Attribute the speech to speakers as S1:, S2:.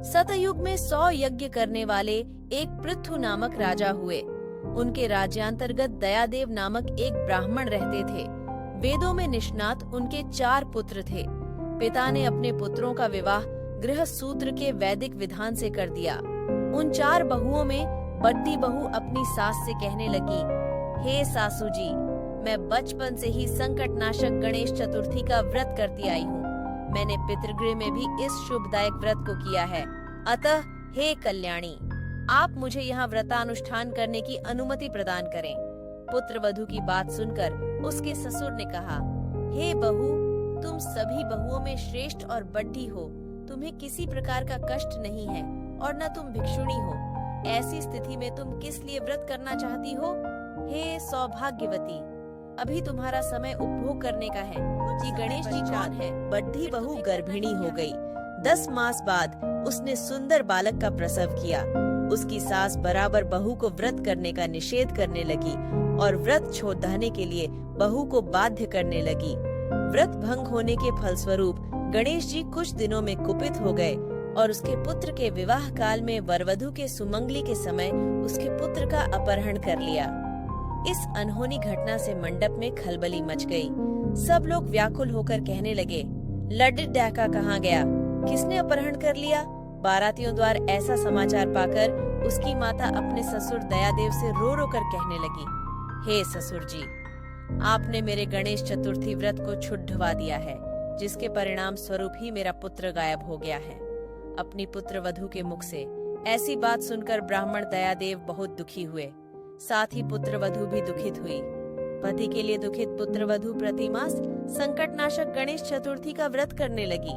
S1: सतयुग में 100 यज्ञ करने वाले एक पृथु नामक राजा हुए। उनके राज्यांतर्गत दयादेव नामक एक ब्राह्मण रहते थे। वेदों में निष्णात उनके 4 पुत्र थे। पिता ने अपने पुत्रों का विवाह गृह सूत्र के वैदिक विधान से कर दिया। उन 4 बहुओं में बड़ी बहू अपनी सास से कहने लगी, हे सासू जी, मैं बचपन से ही संकटनाशक गणेश चतुर्थी का व्रत करती आई हूँ। मैंने पितृगृह में भी इस शुभदायक व्रत को किया है। अतः हे कल्याणी, आप मुझे यहाँ व्रतानुष्ठान करने की अनुमति प्रदान करें। पुत्र वधू की बात सुनकर उसके ससुर ने कहा, हे बहू, तुम सभी बहुओं में श्रेष्ठ और बड़ी हो। तुम्हें किसी प्रकार का कष्ट नहीं है और न तुम भिक्षुणी हो। ऐसी स्थिति में तुम किस लिए व्रत करना चाहती हो? हे सौभाग्यवती, अभी तुम्हारा समय उपभोग करने का है कि गणेश जी कौन है। बड़ी बहू गर्भिणी हो गई। 10 मास बाद उसने सुंदर बालक का प्रसव किया। उसकी सास बराबर बहू को व्रत करने का निषेध करने लगी और व्रत छोड़ने के लिए बहू को बाध्य करने लगी। व्रत भंग होने के फलस्वरूप गणेश जी कुछ दिनों में कुपित हो गए और उसके पुत्र के विवाह काल में वरवधू के सुमंगली के समय उसके पुत्र का अपहरण कर लिया। इस अनहोनी घटना से मंडप में खलबली मच गई। सब लोग व्याकुल होकर कहने लगे, लड्डू डैका कहाँ गया? किसने अपहरण कर लिया? बारातियों द्वारा ऐसा समाचार पाकर उसकी माता अपने ससुर दयादेव से रो रो कर कहने लगी, हे ससुर जी, आपने मेरे गणेश चतुर्थी व्रत को छुड़वा दिया है, जिसके परिणाम स्वरूप ही मेरा पुत्र गायब हो गया है। अपनी पुत्र वधू के मुख से ऐसी बात सुनकर ब्राह्मण दयादेव बहुत दुखी हुए। साथ ही पुत्र वधू भी दुखित हुई। पति के लिए दुखित पुत्र वधू प्रतिमास संकटनाशक गणेश चतुर्थी का व्रत करने लगी।